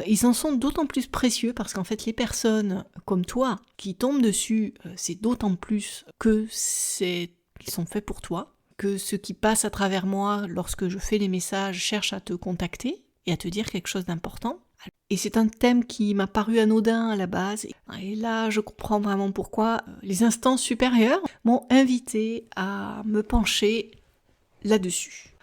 ils en sont d'autant plus précieux parce qu'en fait les personnes comme toi qui tombent dessus, c'est d'autant plus que ils sont faits pour toi, que ce qui passe à travers moi lorsque je fais les messages cherche à te contacter et à te dire quelque chose d'important. Et c'est un thème qui m'a paru anodin à la base. Et là, je comprends vraiment pourquoi les instances supérieures m'ont invité à me pencher là-dessus.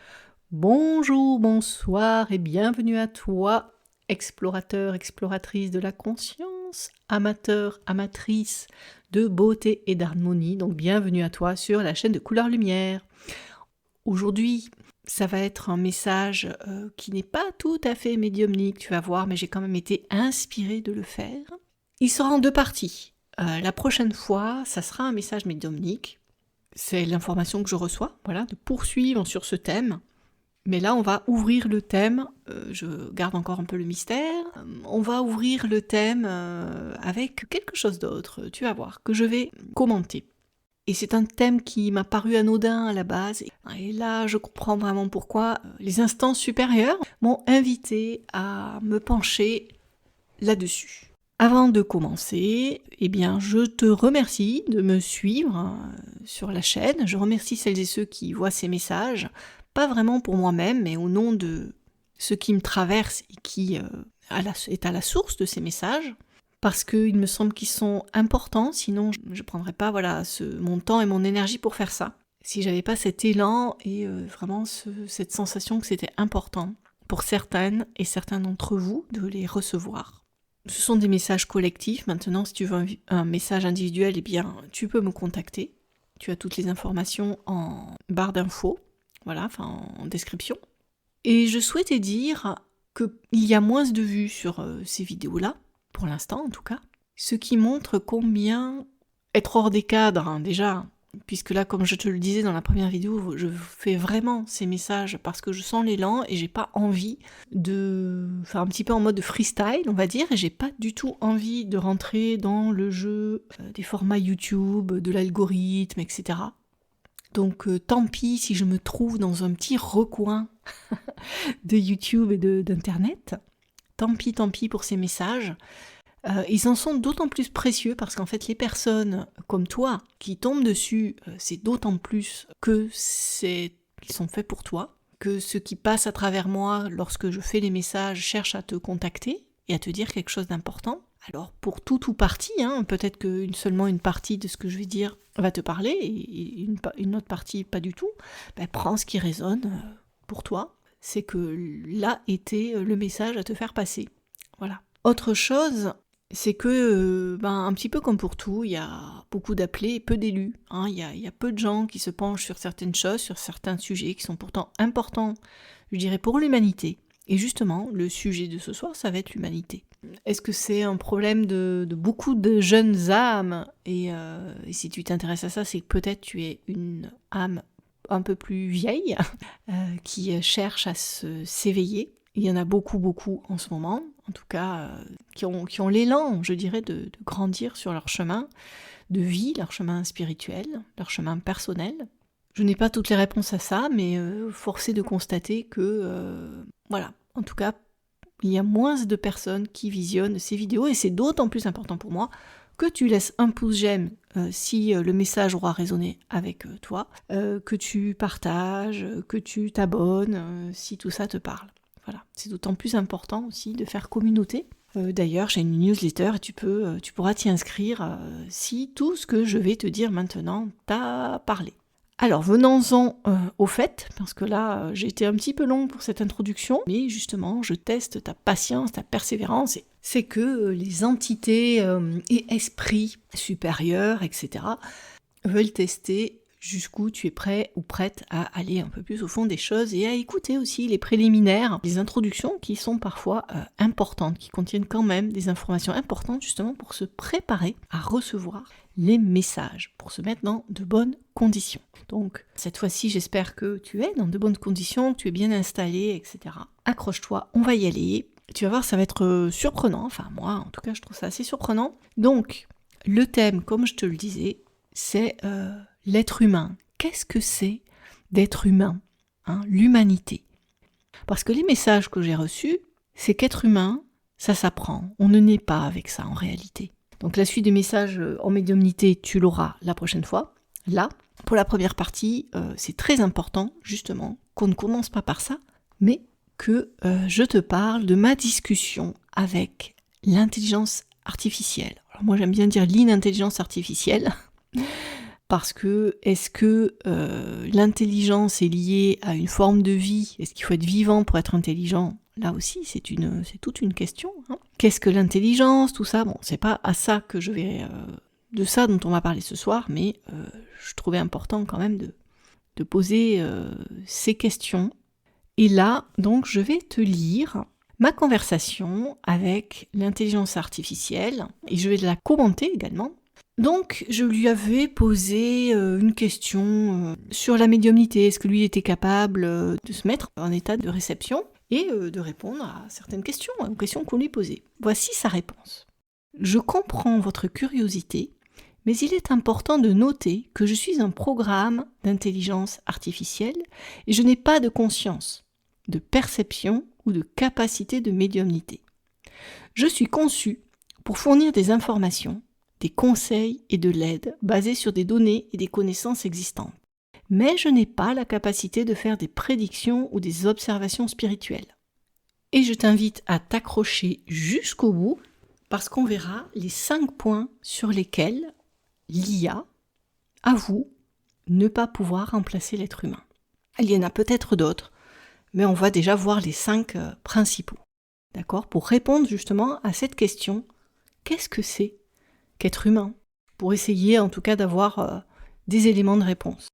Bonjour, bonsoir et bienvenue à toi, explorateur, exploratrice de la conscience, amateur, amatrice de beauté et d'harmonie. Donc bienvenue à toi sur la chaîne de Couleur Lumière. Aujourd'hui, ça va être un message qui n'est pas tout à fait médiumnique, tu vas voir, mais j'ai quand même été inspirée de le faire. Il sera en deux parties. La prochaine fois, ça sera un message médiumnique. C'est l'information que je reçois, voilà, de poursuivre sur ce thème. Mais là, on va ouvrir le thème, je garde encore un peu le mystère, on va ouvrir le thème avec quelque chose d'autre, tu vas voir, que je vais commenter. Et c'est un thème qui m'a paru anodin à la base. Et là, je comprends vraiment pourquoi les instances supérieures m'ont invité à me pencher là-dessus. Avant de commencer, eh bien, je te remercie de me suivre sur la chaîne. Je remercie celles et ceux qui voient ces messages, pas vraiment pour moi-même, mais au nom de ce qui me traverse et qui est à la source de ces messages. Parce qu'il me semble qu'ils sont importants, sinon je ne prendrais pas mon temps et mon énergie pour faire ça. Si j'avais pas cet élan et vraiment cette sensation que c'était important pour certaines et certains d'entre vous de les recevoir. Ce sont des messages collectifs. Maintenant, si tu veux un message individuel, eh bien, tu peux me contacter. Tu as toutes les informations en barre d'infos, en description. Et je souhaitais dire qu'il y a moins de vues sur ces vidéos-là, pour l'instant en tout cas, ce qui montre combien être hors des cadres, déjà, puisque là, comme je te le disais dans la première vidéo, je fais vraiment ces messages parce que je sens l'élan et j'ai pas envie de faire un petit peu en mode freestyle, on va dire, et j'ai pas du tout envie de rentrer dans le jeu des formats YouTube, de l'algorithme, etc. Donc tant pis si je me trouve dans un petit recoin de YouTube et d'internet. Tant pis pour ces messages. Ils en sont d'autant plus précieux parce qu'en fait les personnes comme toi qui tombent dessus, c'est d'autant plus que ils sont faits pour toi, que ce qui passe à travers moi lorsque je fais les messages cherche à te contacter et à te dire quelque chose d'important. Alors pour tout ou partie, peut-être que seulement une partie de ce que je vais dire va te parler et une autre partie pas du tout, prends ce qui résonne pour toi. C'est que là était le message à te faire passer. Voilà. Autre chose, c'est que, un petit peu comme pour tout, il y a beaucoup d'appelés et peu d'élus. Il y a peu de gens qui se penchent sur certaines choses, sur certains sujets qui sont pourtant importants, je dirais, pour l'humanité. Et justement, le sujet de ce soir, ça va être l'humanité. Est-ce que c'est un problème de beaucoup de jeunes âmes et si tu t'intéresses à ça, c'est que peut-être tu es une âme un peu plus vieille, qui cherchent à s'éveiller. Il y en a beaucoup en ce moment, en tout cas, qui ont l'élan, je dirais, de grandir sur leur chemin de vie, leur chemin spirituel, leur chemin personnel. Je n'ai pas toutes les réponses à ça, mais force est de constater que, en tout cas, il y a moins de personnes qui visionnent ces vidéos, et c'est d'autant plus important pour moi que tu laisses un pouce j'aime si le message aura résonné avec toi, que tu partages, que tu t'abonnes, si tout ça te parle. Voilà, c'est d'autant plus important aussi de faire communauté. D'ailleurs, j'ai une newsletter et tu pourras t'y inscrire si tout ce que je vais te dire maintenant t'a parlé. Alors, venons-en au fait, parce que là, j'ai été un petit peu long pour cette introduction, mais justement, je teste ta patience, ta persévérance, et c'est que les entités et esprits supérieurs, etc., veulent tester jusqu'où tu es prêt ou prête à aller un peu plus au fond des choses et à écouter aussi les préliminaires, les introductions qui sont parfois importantes, qui contiennent quand même des informations importantes justement pour se préparer à recevoir les messages, pour se mettre dans de bonnes conditions. Donc cette fois-ci, j'espère que tu es dans de bonnes conditions, que tu es bien installé, etc. Accroche-toi, on va y aller. Tu vas voir, ça va être surprenant, enfin moi en tout cas je trouve ça assez surprenant. Donc le thème, comme je te le disais, c'est l'être humain. Qu'est-ce que c'est d'être humain, l'humanité? Parce que les messages que j'ai reçus, c'est qu'être humain, Ça s'apprend. On ne naît pas avec ça en réalité. Donc la suite des messages en médiumnité, tu l'auras la prochaine fois. Là, pour la première partie, c'est très important justement qu'on ne commence pas par ça, mais que je te parle de ma discussion avec l'intelligence artificielle. Alors moi j'aime bien dire l'inintelligence artificielle, parce que est-ce que l'intelligence est liée à une forme de vie? Est-ce qu'il faut être vivant pour être intelligent? Là aussi, c'est toute une question. Hein. Qu'est-ce que l'intelligence? Tout ça, bon, c'est pas à ça que je vais... de ça dont on va parler ce soir, mais je trouvais important quand même de poser ces questions. Et là, donc, je vais te lire ma conversation avec l'intelligence artificielle, et je vais la commenter également. Donc, je lui avais posé une question sur la médiumnité. Est-ce que lui était capable de se mettre en état de réception et de répondre à certaines questions, aux questions qu'on lui posait. Voici sa réponse. Je comprends votre curiosité, mais il est important de noter que je suis un programme d'intelligence artificielle et je n'ai pas de conscience, de perception ou de capacité de médiumnité. Je suis conçu pour fournir des informations, des conseils et de l'aide basés sur des données et des connaissances existantes. Mais je n'ai pas la capacité de faire des prédictions ou des observations spirituelles. Et je t'invite à t'accrocher jusqu'au bout parce qu'on verra les 5 points sur lesquels l'IA avoue ne pas pouvoir remplacer l'être humain. Il y en a peut-être d'autres, mais on va déjà voir les 5 principaux. D'accord ? Pour répondre justement à cette question, qu'est-ce que c'est qu'être humain ? Pour essayer en tout cas d'avoir des éléments de réponse.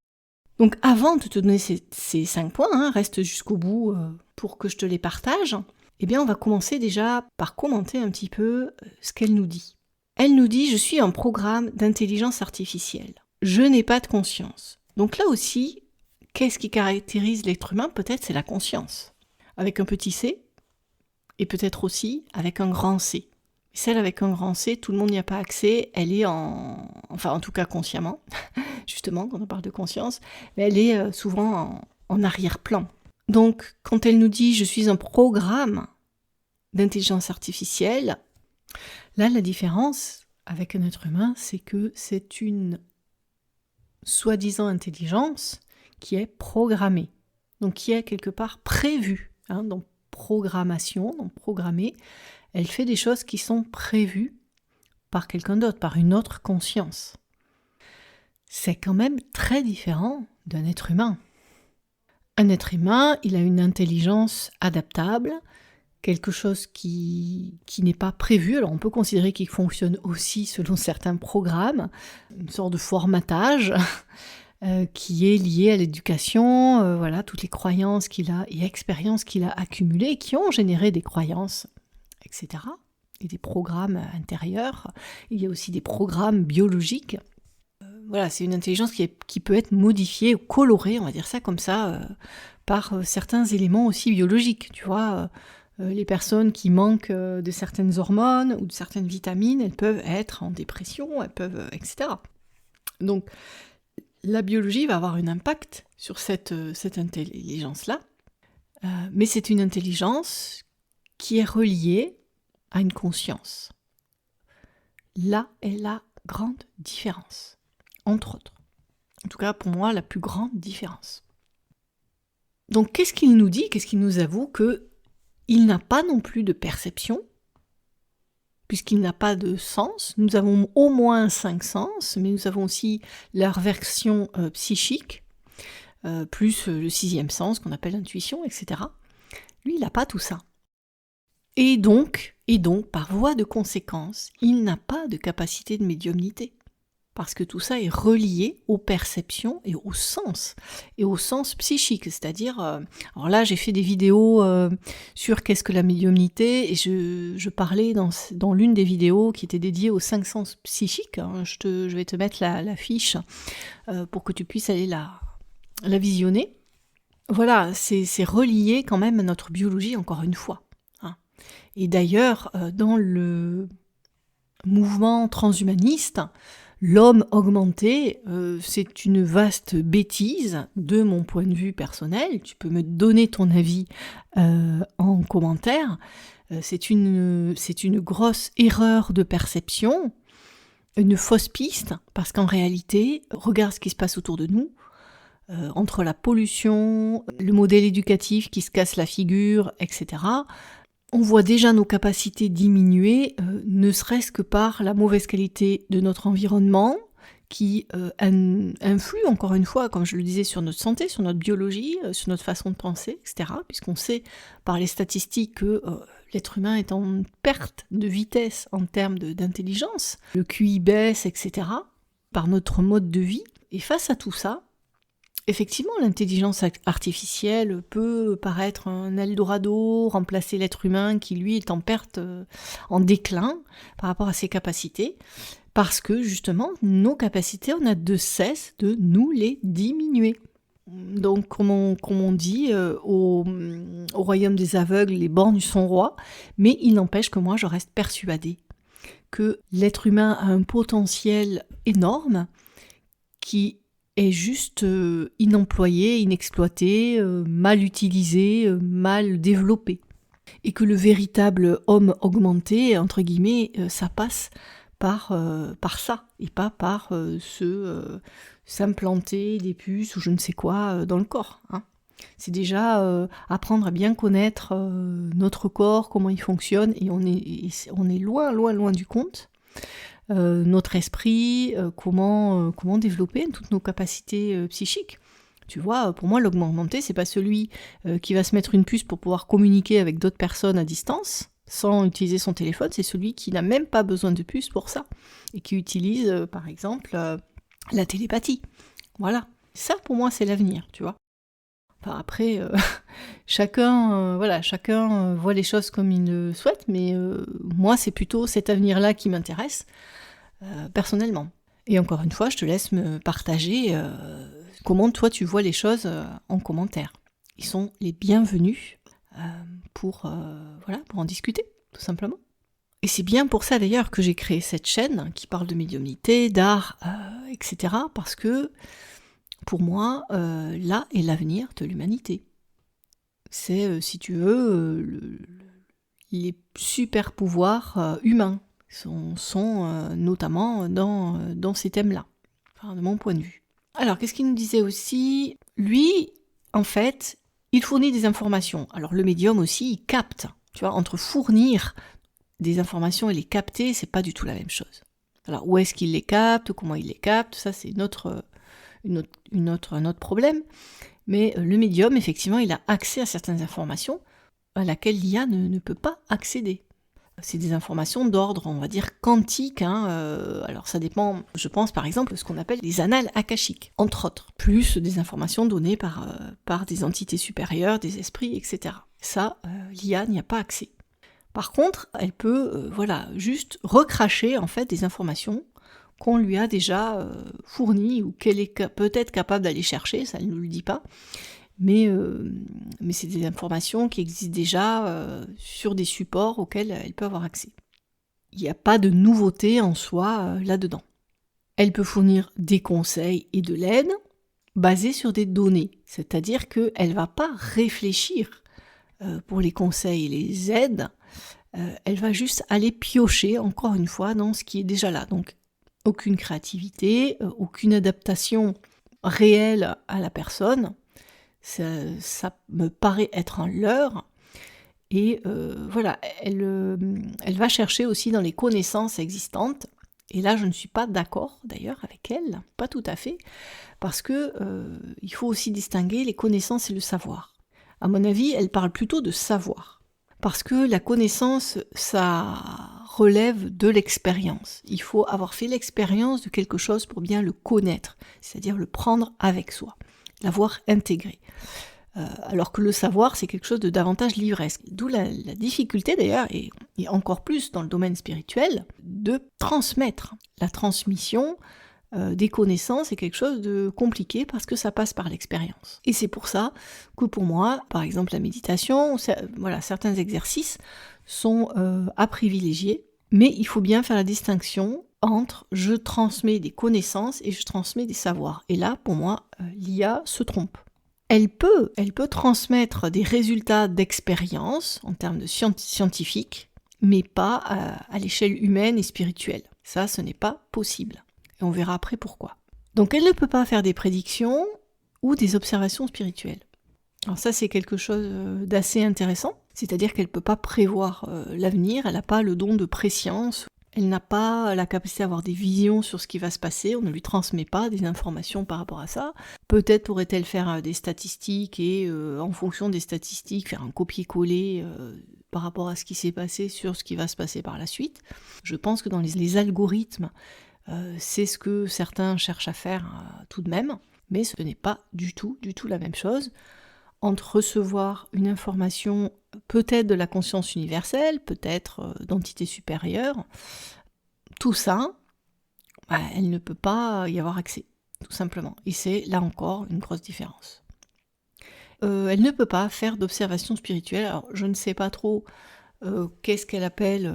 Donc avant de te donner ces 5 points, reste jusqu'au bout pour que je te les partage, eh bien on va commencer déjà par commenter un petit peu ce qu'elle nous dit. Elle nous dit « Je suis un programme d'intelligence artificielle. Je n'ai pas de conscience. » Donc là aussi, qu'est-ce qui caractérise l'être humain ? Peut-être c'est la conscience. Avec un petit c, et peut-être aussi avec un grand C. Celle avec un grand C, tout le monde n'y a pas accès, elle est en tout cas consciemment, justement, quand on parle de conscience, mais elle est souvent en arrière-plan. Donc, quand elle nous dit « je suis un programme d'intelligence artificielle », là, la différence avec un être humain, c'est que c'est une soi-disant intelligence qui est programmée, donc qui est quelque part prévue, donc programmation, donc programmée, elle fait des choses qui sont prévues par quelqu'un d'autre, par une autre conscience. C'est quand même très différent d'un être humain. Un être humain, il a une intelligence adaptable, quelque chose qui n'est pas prévu. Alors on peut considérer qu'il fonctionne aussi selon certains programmes, une sorte de formatage qui est lié à l'éducation, voilà, toutes les croyances qu'il a et expériences qu'il a accumulées, qui ont généré des croyances, etc. Et des programmes intérieurs. Il y a aussi des programmes biologiques. Voilà, c'est une intelligence qui peut être modifiée ou colorée, on va dire ça comme ça, par certains éléments aussi biologiques. Tu vois, les personnes qui manquent de certaines hormones ou de certaines vitamines, elles peuvent être en dépression, elles peuvent, etc. Donc, la biologie va avoir un impact sur cette intelligence-là, mais c'est une intelligence qui est reliée à une conscience. Là est la grande différence, entre autres. En tout cas, pour moi, la plus grande différence. Donc, qu'est-ce qu'il nous dit ? Qu'est-ce qu'il nous avoue ? Qu'il n'a pas non plus de perception, puisqu'il n'a pas de sens. Nous avons au moins 5 sens, mais nous avons aussi leur version psychique, plus le 6e sens qu'on appelle l'intuition, etc. Lui, il n'a pas tout ça. Et donc, par voie de conséquence, il n'a pas de capacité de médiumnité. Parce que tout ça est relié aux perceptions et au sens psychique. C'est-à-dire, alors là j'ai fait des vidéos sur qu'est-ce que la médiumnité, et je parlais dans l'une des vidéos qui était dédiée aux 5 sens psychiques. Je vais te mettre la fiche pour que tu puisses aller la visionner. Voilà, c'est relié quand même à notre biologie, encore une fois. Et d'ailleurs, dans le mouvement transhumaniste, l'homme augmenté, c'est une vaste bêtise de mon point de vue personnel. Tu peux me donner ton avis en commentaire. C'est une grosse erreur de perception, une fausse piste, parce qu'en réalité, regarde ce qui se passe autour de nous, entre la pollution, le modèle éducatif qui se casse la figure, etc. On voit déjà nos capacités diminuer, ne serait-ce que par la mauvaise qualité de notre environnement, qui influe, encore une fois, comme je le disais, sur notre santé, sur notre biologie, sur notre façon de penser, etc. Puisqu'on sait par les statistiques que l'être humain est en perte de vitesse en termes d'intelligence, le QI baisse, etc., par notre mode de vie. Et face à tout ça, effectivement, l'intelligence artificielle peut paraître un Eldorado, remplacer l'être humain qui, lui, est en perte, en déclin par rapport à ses capacités, parce que, justement, nos capacités, on a de cesse de nous les diminuer. Donc, comme on dit, au royaume des aveugles, les borgnes sont rois, mais il n'empêche que moi, je reste persuadée que l'être humain a un potentiel énorme qui est juste inemployé, inexploité, mal utilisé, mal développé. Et que le véritable homme augmenté, entre guillemets, ça passe par ça, et pas par s'implanter des puces ou je ne sais quoi dans le corps. Hein. C'est déjà apprendre à bien connaître notre corps, comment il fonctionne, et on est loin, loin, loin du compte. Notre esprit, comment développer toutes nos capacités psychiques. Tu vois, pour moi, l'homme augmenté, c'est pas celui qui va se mettre une puce pour pouvoir communiquer avec d'autres personnes à distance, sans utiliser son téléphone, c'est celui qui n'a même pas besoin de puce pour ça, et qui utilise, par exemple, la télépathie. Voilà. Ça, pour moi, c'est l'avenir, tu vois. Enfin, après, chacun voit les choses comme il le souhaite, mais moi, c'est plutôt cet avenir-là qui m'intéresse, personnellement. Et encore une fois, je te laisse me partager comment toi tu vois les choses en commentaire. Ils sont les bienvenus pour en discuter, tout simplement. Et c'est bien pour ça d'ailleurs que j'ai créé cette chaîne qui parle de médiumnité, d'art, etc. Parce que pour moi, là est l'avenir de l'humanité. C'est, si tu veux, les super pouvoirs humains sont notamment dans ces thèmes-là, enfin, de mon point de vue. Alors, qu'est-ce qu'il nous disait aussi ? Lui, en fait, il fournit des informations. Alors, le médium aussi, il capte. Tu vois, entre fournir des informations et les capter, c'est pas du tout la même chose. Alors, où est-ce qu'il les capte ? Comment il les capte ? Ça, c'est un autre problème. Mais le médium, effectivement, il a accès à certaines informations à laquelle l'IA ne peut pas accéder. C'est des informations d'ordre, on va dire, quantique. Alors ça dépend, je pense par exemple, de ce qu'on appelle les annales akashiques, entre autres. Plus des informations données par des entités supérieures, des esprits, etc. Ça, l'IA n'y a pas accès. Par contre, elle peut juste recracher en fait des informations qu'on lui a déjà fournies ou qu'elle est peut-être capable d'aller chercher, ça elle ne nous le dit pas. Mais c'est des informations qui existent déjà sur des supports auxquels elle peut avoir accès. Il n'y a pas de nouveauté en soi là-dedans. Elle peut fournir des conseils et de l'aide basés sur des données, c'est-à-dire qu'elle ne va pas réfléchir pour les conseils et les aides, elle va juste aller piocher, encore une fois, dans ce qui est déjà là. Donc, aucune créativité, aucune adaptation réelle à la personne. Ça me paraît être un leurre. Et elle va chercher aussi dans les connaissances existantes. Et là, je ne suis pas d'accord, d'ailleurs, avec elle, pas tout à fait, parce que il faut aussi distinguer les connaissances et le savoir. À mon avis, elle parle plutôt de savoir. Parce que la connaissance, ça relève de l'expérience. Il faut avoir fait l'expérience de quelque chose pour bien le connaître, c'est-à-dire le prendre avec soi, l'avoir intégré. Alors que le savoir, c'est quelque chose de davantage livresque. D'où la difficulté d'ailleurs, et encore plus dans le domaine spirituel, de transmettre. La transmission des connaissances est quelque chose de compliqué parce que ça passe par l'expérience. Et c'est pour ça que pour moi, par exemple la méditation, certains exercices sont à privilégier, mais il faut bien faire la distinction entre je transmets des connaissances et je transmets des savoirs. Et là, pour moi, l'IA se trompe. Elle peut transmettre des résultats d'expérience en termes de scientifiques, mais pas à l'échelle humaine et spirituelle. Ça, ce n'est pas possible. Et on verra après pourquoi. Donc elle ne peut pas faire des prédictions ou des observations spirituelles. Alors ça, c'est quelque chose d'assez intéressant, c'est-à-dire qu'elle ne peut pas prévoir l'avenir, elle n'a pas le don de préscience, elle n'a pas la capacité d'avoir des visions sur ce qui va se passer, on ne lui transmet pas des informations par rapport à ça. Peut-être pourrait-elle faire des statistiques et en fonction des statistiques faire un copier-coller par rapport à ce qui s'est passé sur ce qui va se passer par la suite. Je pense que dans les algorithmes, c'est ce que certains cherchent à faire tout de même, mais ce n'est pas du tout la même chose. Entre recevoir une information peut-être de la conscience universelle, peut-être d'entités supérieures, tout ça, elle ne peut pas y avoir accès, tout simplement. Et c'est là encore une grosse différence. Elle ne peut pas faire d'observation spirituelle. Alors je ne sais pas trop qu'est-ce qu'elle appelle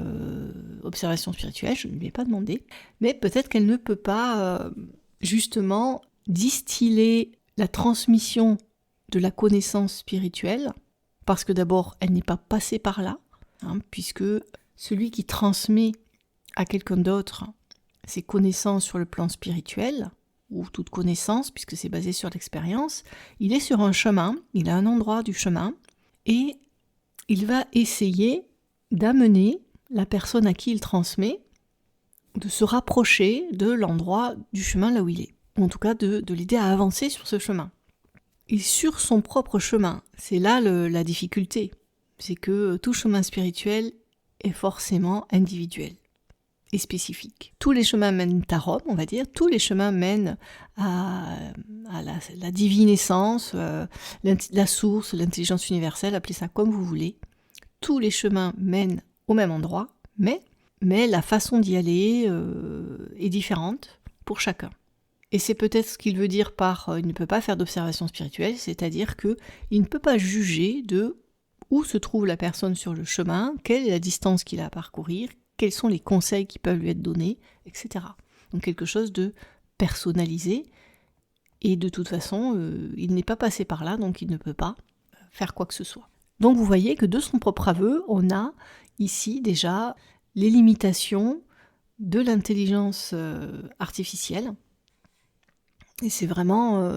observation spirituelle, je ne lui ai pas demandé, mais peut-être qu'elle ne peut pas justement distiller la transmission de la connaissance spirituelle, parce que d'abord, elle n'est pas passée par là, puisque celui qui transmet à quelqu'un d'autre ses connaissances sur le plan spirituel, ou toute connaissance, puisque c'est basé sur l'expérience, il est sur un chemin, il a un endroit du chemin, et il va essayer d'amener la personne à qui il transmet, de se rapprocher de l'endroit du chemin là où il est, ou en tout cas de l'aider à avancer sur ce chemin. Et sur son propre chemin, c'est là la difficulté, c'est que tout chemin spirituel est forcément individuel et spécifique. Tous les chemins mènent à Rome, on va dire, tous les chemins mènent à la divine essence, la source, l'intelligence universelle, appelez ça comme vous voulez. Tous les chemins mènent au même endroit, mais la façon d'y aller est différente pour chacun. Et c'est peut-être ce qu'il veut dire par il ne peut pas faire d'observation spirituelle, c'est-à-dire qu'il ne peut pas juger de où se trouve la personne sur le chemin, quelle est la distance qu'il a à parcourir, quels sont les conseils qui peuvent lui être donnés, etc. Donc quelque chose de personnalisé, et de toute façon, il n'est pas passé par là, donc il ne peut pas faire quoi que ce soit. Donc vous voyez que de son propre aveu, on a ici déjà les limitations de l'intelligence artificielle. Et c'est vraiment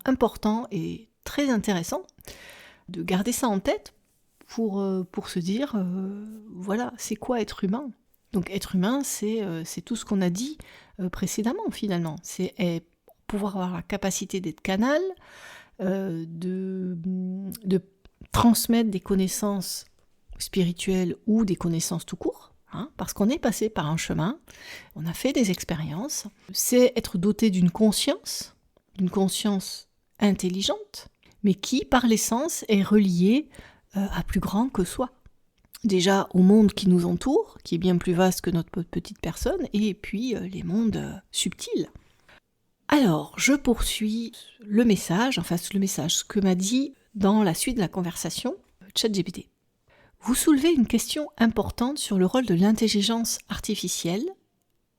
important et très intéressant de garder ça en tête pour se dire, voilà, c'est quoi être humain ? Donc être humain, c'est tout ce qu'on a dit précédemment finalement. C'est pouvoir avoir la capacité d'être canal, de transmettre des connaissances spirituelles ou des connaissances tout court. Parce qu'on est passé par un chemin, on a fait des expériences, c'est être doté d'une conscience intelligente, mais qui, par l'essence, est reliée à plus grand que soi. Déjà au monde qui nous entoure, qui est bien plus vaste que notre petite personne, et puis les mondes subtils. Alors, je poursuis ce que m'a dit dans la suite de la conversation ChatGPT. Vous soulevez une question importante sur le rôle de l'intelligence artificielle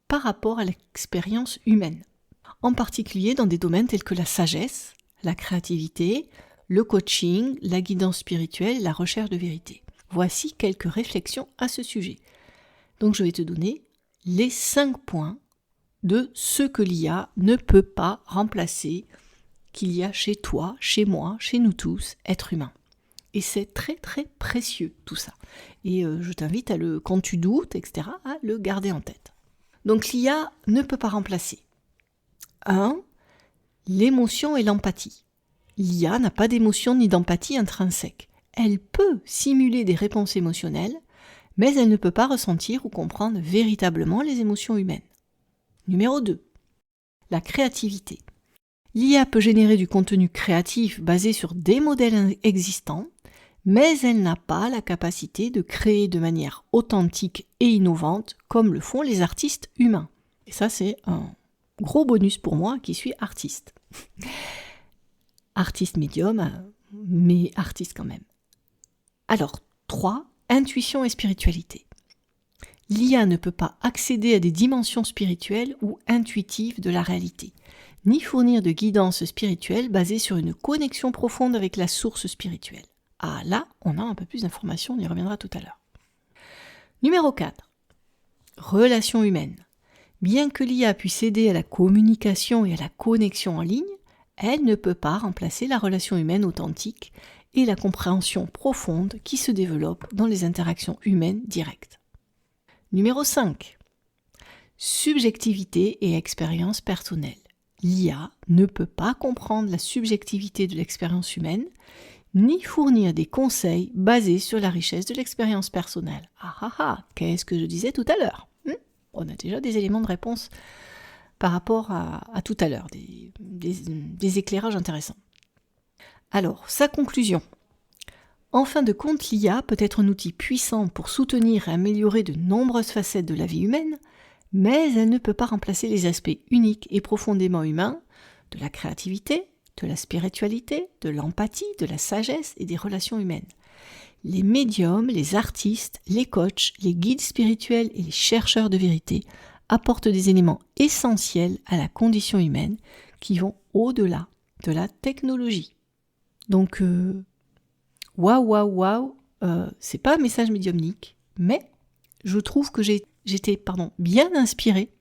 par rapport à l'expérience humaine, en particulier dans des domaines tels que la sagesse, la créativité, le coaching, la guidance spirituelle et la recherche de vérité. Voici quelques réflexions à ce sujet. Donc je vais te donner les 5 points de ce que l'IA ne peut pas remplacer, qu'il y a chez toi, chez moi, chez nous tous, êtres humains. Et c'est très très précieux tout ça. Et je t'invite quand tu doutes, etc., à le garder en tête. Donc l'IA ne peut pas remplacer. 1. L'émotion et l'empathie. L'IA n'a pas d'émotion ni d'empathie intrinsèque. Elle peut simuler des réponses émotionnelles, mais elle ne peut pas ressentir ou comprendre véritablement les émotions humaines. Numéro 2. La créativité. L'IA peut générer du contenu créatif basé sur des modèles existants, mais elle n'a pas la capacité de créer de manière authentique et innovante comme le font les artistes humains. Et ça, c'est un gros bonus pour moi qui suis artiste. Artiste médium, mais artiste quand même. Alors, 3. Intuition et spiritualité. L'IA ne peut pas accéder à des dimensions spirituelles ou intuitives de la réalité, ni fournir de guidance spirituelle basée sur une connexion profonde avec la source spirituelle. Ah là, on a un peu plus d'informations, on y reviendra tout à l'heure. Numéro 4. Relations humaines. Bien que l'IA puisse aider à la communication et à la connexion en ligne, elle ne peut pas remplacer la relation humaine authentique et la compréhension profonde qui se développe dans les interactions humaines directes. Numéro 5. Subjectivité et expérience personnelle. L'IA ne peut pas comprendre la subjectivité de l'expérience humaine, ni fournir des conseils basés sur la richesse de l'expérience personnelle. Ah ah ah, qu'est-ce que je disais tout à l'heure ? On a déjà des éléments de réponse par rapport à tout à l'heure, des éclairages intéressants. Alors, sa conclusion. En fin de compte, l'IA peut être un outil puissant pour soutenir et améliorer de nombreuses facettes de la vie humaine, mais elle ne peut pas remplacer les aspects uniques et profondément humains de la créativité, de la spiritualité, de l'empathie, de la sagesse et des relations humaines. Les médiums, les artistes, les coachs, les guides spirituels et les chercheurs de vérité apportent des éléments essentiels à la condition humaine qui vont au-delà de la technologie. Donc, waouh, c'est pas un message médiumnique, mais je trouve que j'étais bien inspirée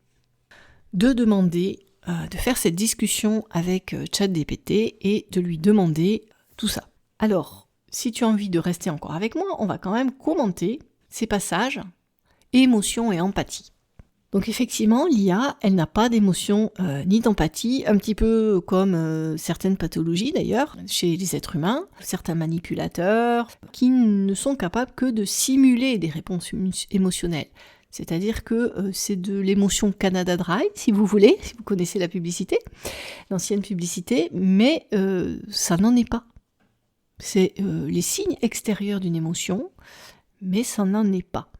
de demander, de faire cette discussion avec ChatGPT et de lui demander tout ça. Alors, si tu as envie de rester encore avec moi, on va quand même commenter ces passages, émotion et empathie. Donc effectivement, l'IA, elle n'a pas d'émotion ni d'empathie, un petit peu comme certaines pathologies d'ailleurs, chez les êtres humains, certains manipulateurs, qui ne sont capables que de simuler des réponses émotionnelles. C'est-à-dire que c'est de l'émotion Canada Dry, si vous voulez, si vous connaissez la publicité, l'ancienne publicité, mais ça n'en est pas. C'est les signes extérieurs d'une émotion, mais ça n'en est pas.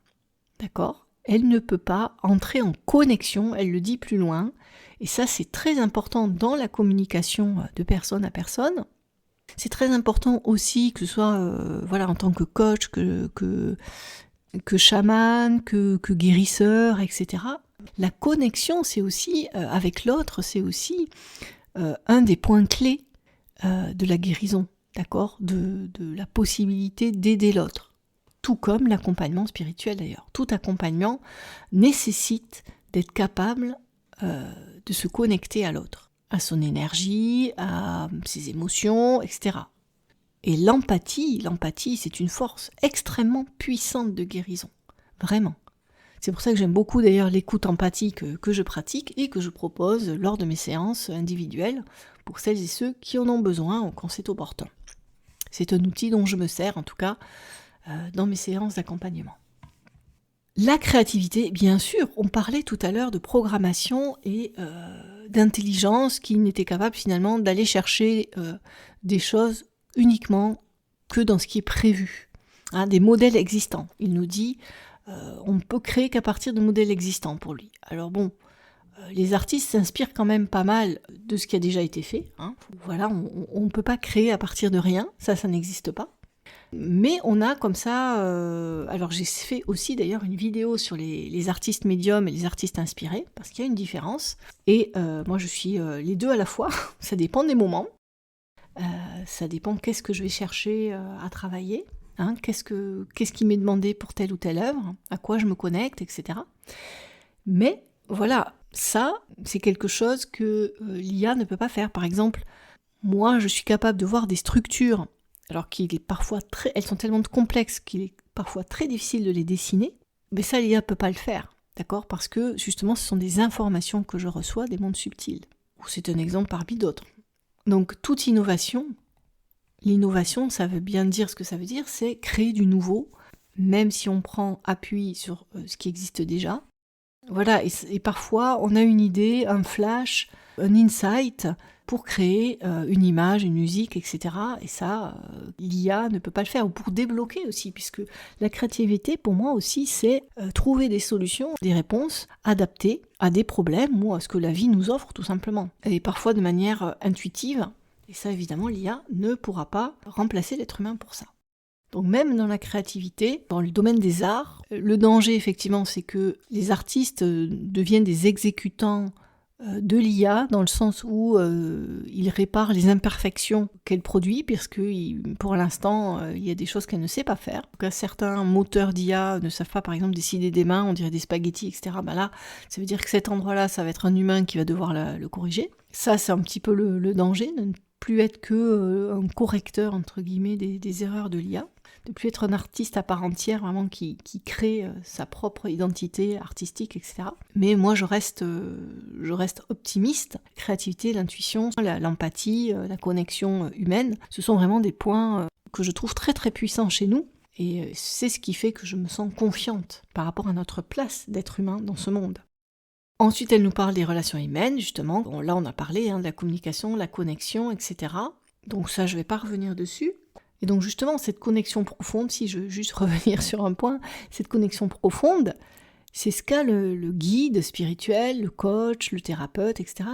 D'accord ? Elle ne peut pas entrer en connexion, elle le dit plus loin, et ça c'est très important dans la communication de personne à personne. C'est très important aussi que ce soit en tant que coach, que chaman, que guérisseur, etc. La connexion, c'est aussi, avec l'autre, c'est aussi un des points clés de la guérison. D'accord, de la possibilité d'aider l'autre. Tout comme l'accompagnement spirituel d'ailleurs. Tout accompagnement nécessite d'être capable de se connecter à l'autre, à son énergie, à ses émotions, etc. Et l'empathie, c'est une force extrêmement puissante de guérison. Vraiment. C'est pour ça que j'aime beaucoup d'ailleurs l'écoute empathique que je pratique et que je propose lors de mes séances individuelles pour celles et ceux qui en ont besoin quand c'est opportun. C'est un outil dont je me sers en tout cas dans mes séances d'accompagnement. La créativité, bien sûr, on parlait tout à l'heure de programmation et d'intelligence qui n'était capable finalement d'aller chercher des choses uniquement que dans ce qui est prévu, des modèles existants. Il nous dit on ne peut créer qu'à partir de modèles existants pour lui. Alors bon, les artistes s'inspirent quand même pas mal de ce qui a déjà été fait. Voilà, on ne peut pas créer à partir de rien, ça n'existe pas. Mais on a comme ça... alors j'ai fait aussi d'ailleurs une vidéo sur les artistes médiums et les artistes inspirés, parce qu'il y a une différence. Et moi je suis les deux à la fois, ça dépend des moments. Ça dépend qu'est-ce que je vais chercher à travailler, qu'est-ce qui m'est demandé pour telle ou telle œuvre, à quoi je me connecte, etc. Mais voilà, ça, c'est quelque chose que l'IA ne peut pas faire. Par exemple, moi, je suis capable de voir des structures, alors qu'il est parfois elles sont tellement complexes qu'il est parfois très difficile de les dessiner, mais ça, l'IA ne peut pas le faire, d'accord ? Parce que, justement, ce sont des informations que je reçois des mondes subtils. C'est un exemple parmi d'autres. Donc, toute innovation, l'innovation, ça veut bien dire ce que ça veut dire, c'est créer du nouveau, même si on prend appui sur ce qui existe déjà. Voilà, et parfois on a une idée, un flash, un insight pour créer une image, une musique, etc. Et ça, l'IA ne peut pas le faire, ou pour débloquer aussi, puisque la créativité, pour moi aussi, c'est trouver des solutions, des réponses adaptées à des problèmes ou à ce que la vie nous offre, tout simplement. Et parfois de manière intuitive, et ça, évidemment, l'IA ne pourra pas remplacer l'être humain pour ça. Donc même dans la créativité, dans le domaine des arts, le danger effectivement c'est que les artistes deviennent des exécutants de l'IA, dans le sens où il répare les imperfections qu'elle produit, puisque pour l'instant, il y a des choses qu'elle ne sait pas faire. Donc, certains moteurs d'IA ne savent pas, par exemple, décider des mains, on dirait des spaghettis, etc. Ben là, ça veut dire que cet endroit-là, ça va être un humain qui va devoir le corriger. Ça, c'est un petit peu le danger, de ne plus être que un correcteur, entre guillemets, des erreurs de l'IA. De plus être un artiste à part entière, vraiment qui crée sa propre identité artistique, etc. Mais moi, je reste optimiste. La créativité, l'intuition, l'empathie, la connexion humaine, ce sont vraiment des points que je trouve très très puissants chez nous. Et c'est ce qui fait que je me sens confiante par rapport à notre place d'être humain dans ce monde. Ensuite, elle nous parle des relations humaines, justement. Bon, là, on a parlé de la communication, la connexion, etc. Donc ça, je ne vais pas revenir dessus. Et donc justement, cette connexion profonde, si je veux juste revenir sur un point, cette connexion profonde, c'est ce qu'a le guide spirituel, le coach, le thérapeute, etc.,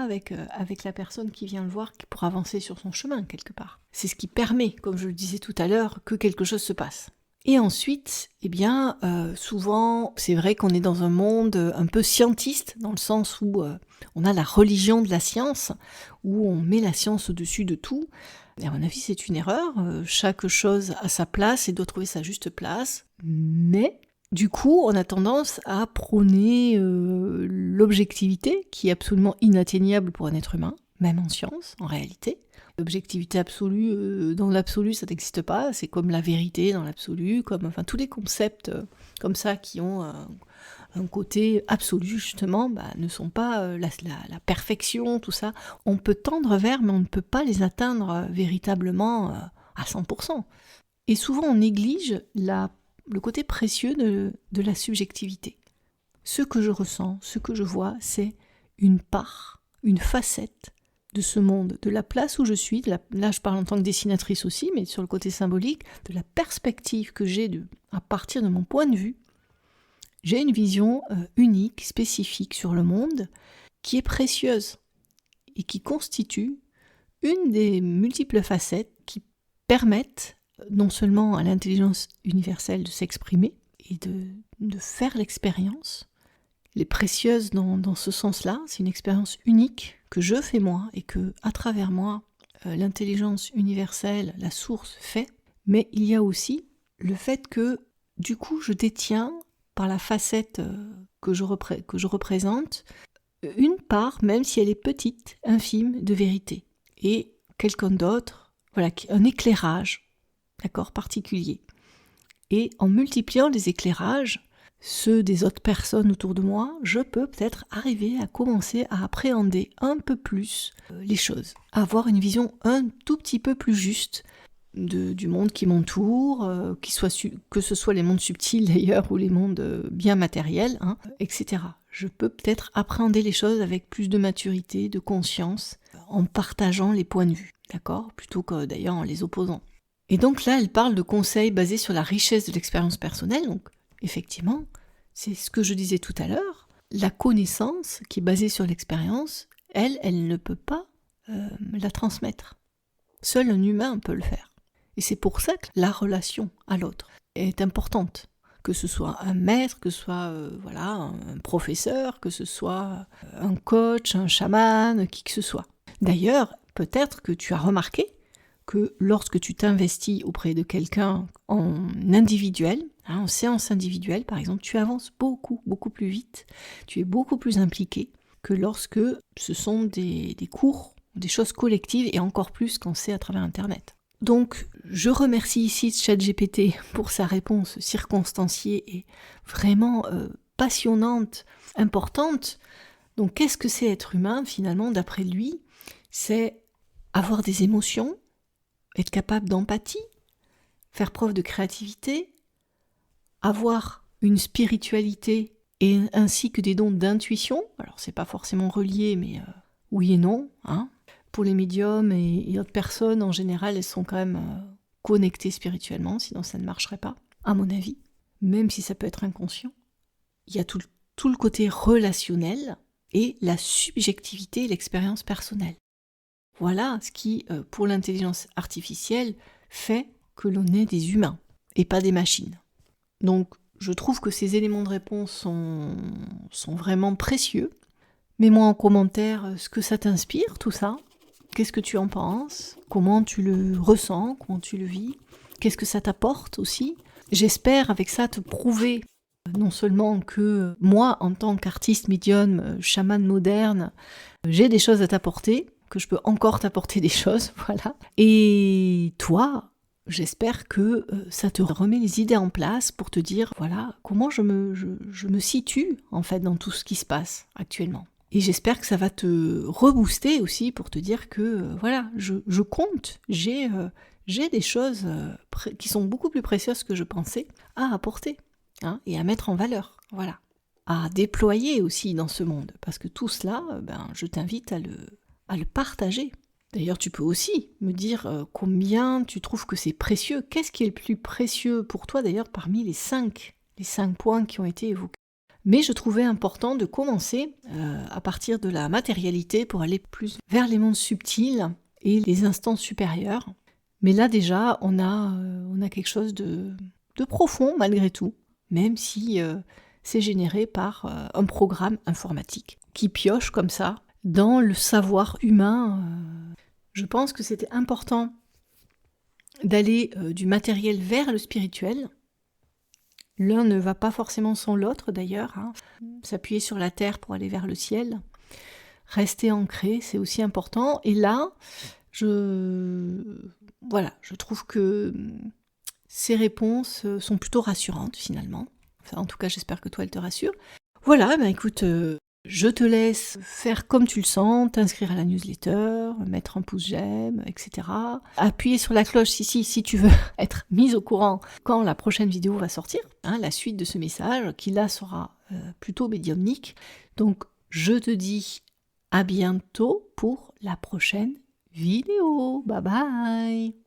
avec la personne qui vient le voir pour avancer sur son chemin, quelque part. C'est ce qui permet, comme je le disais tout à l'heure, que quelque chose se passe. Et ensuite, souvent, c'est vrai qu'on est dans un monde un peu scientiste, dans le sens où on a la religion de la science, où on met la science au-dessus de tout. Et à mon avis, c'est une erreur. Chaque chose a sa place et doit trouver sa juste place. Mais du coup, on a tendance à prôner l'objectivité, qui est absolument inatteignable pour un être humain, même en science, en réalité. L'objectivité absolue, dans l'absolu, ça n'existe pas. C'est comme la vérité dans l'absolu, tous les concepts comme ça qui ont un côté absolu, justement, ne sont pas la perfection, tout ça. On peut tendre vers, mais on ne peut pas les atteindre véritablement à 100%. Et souvent, on néglige le côté précieux de la subjectivité. Ce que je ressens, ce que je vois, c'est une part, une facette de ce monde, de la place où je suis, là je parle en tant que dessinatrice aussi, mais sur le côté symbolique, de la perspective que j'ai à partir de mon point de vue. J'ai une vision unique, spécifique sur le monde, qui est précieuse et qui constitue une des multiples facettes qui permettent non seulement à l'intelligence universelle de s'exprimer et de faire l'expérience. Elle est précieuse dans ce sens-là, c'est une expérience unique que je fais moi et que, à travers moi, l'intelligence universelle, la source, fait. Mais il y a aussi le fait que, du coup, je détiens, par la facette que je représente, une part, même si elle est petite, infime, de vérité. Et quelqu'un d'autre, un éclairage, d'accord, particulier. Et en multipliant les éclairages, ceux des autres personnes autour de moi, je peux peut-être arriver à commencer à appréhender un peu plus les choses, à avoir une vision un tout petit peu plus juste du monde qui m'entoure, que ce soit les mondes subtils d'ailleurs ou les mondes bien matériels, etc. Je peux peut-être appréhender les choses avec plus de maturité, de conscience, en partageant les points de vue, d'accord, plutôt que d'ailleurs en les opposant. Et donc là, elle parle de conseils basés sur la richesse de l'expérience personnelle, donc effectivement, c'est ce que je disais tout à l'heure, la connaissance qui est basée sur l'expérience, elle ne peut pas la transmettre. Seul un humain peut le faire. Et c'est pour ça que la relation à l'autre est importante. Que ce soit un maître, que ce soit un professeur, que ce soit un coach, un chaman, qui que ce soit. D'ailleurs, peut-être que tu as remarqué que lorsque tu t'investis auprès de quelqu'un en individuel, en séance individuelle par exemple, tu avances beaucoup, beaucoup plus vite, tu es beaucoup plus impliqué que lorsque ce sont des cours, des choses collectives et encore plus quand c'est à travers Internet. Donc, je remercie ici ChatGPT pour sa réponse circonstanciée et vraiment passionnante, importante. Donc, qu'est-ce que c'est être humain finalement d'après lui ? C'est avoir des émotions, être capable d'empathie, faire preuve de créativité, avoir une spiritualité et ainsi que des dons d'intuition. Alors c'est pas forcément relié, mais oui et non. Pour les médiums et autres personnes, en général, elles sont quand même connectées spirituellement, sinon ça ne marcherait pas, à mon avis. Même si ça peut être inconscient. Il y a tout le côté relationnel et la subjectivité et l'expérience personnelle. Voilà ce qui, pour l'intelligence artificielle, fait que l'on est des humains et pas des machines. Donc, je trouve que ces éléments de réponse sont vraiment précieux Mets-moi en commentaire ce que ça t'inspire, tout ça. Qu'est-ce que tu en penses? Comment tu le ressens? Comment tu le vis? Qu'est-ce que ça t'apporte aussi? J'espère avec ça te prouver non seulement que moi, en tant qu'artiste médium, chaman moderne, j'ai des choses à t'apporter, que je peux encore t'apporter des choses, voilà. Et toi, j'espère que ça te remet les idées en place pour te dire, voilà, comment je me situe en fait dans tout ce qui se passe actuellement. Et j'espère que ça va te rebooster aussi pour te dire que, voilà, je compte, j'ai des choses qui sont beaucoup plus précieuses que je pensais à apporter, hein, et à mettre en valeur, voilà. À déployer aussi dans ce monde. Parce que tout cela, je t'invite à le partager. D'ailleurs, tu peux aussi me dire combien tu trouves que c'est précieux. Qu'est-ce qui est le plus précieux pour toi d'ailleurs parmi les 5 points qui ont été évoqués? Mais je trouvais important de commencer à partir de la matérialité pour aller plus vers les mondes subtils et les instances supérieures. Mais là déjà, on a quelque chose de profond malgré tout, même si c'est généré par un programme informatique qui pioche comme ça dans le savoir humain. Je pense que c'était important d'aller du matériel vers le spirituel. L'un ne va pas forcément sans l'autre d'ailleurs, hein. S'appuyer sur la terre pour aller vers le ciel, rester ancré, c'est aussi important. Et là, je trouve que ces réponses sont plutôt rassurantes finalement. Enfin, en tout cas, j'espère que toi, elles te rassurent. Voilà, écoute, je te laisse faire comme tu le sens, t'inscrire à la newsletter, mettre un pouce j'aime, etc. Appuyer sur la cloche si tu veux être mise au courant quand la prochaine vidéo va sortir, hein, la suite de ce message, qui là sera plutôt médiumnique. Donc, je te dis à bientôt pour la prochaine vidéo. Bye bye!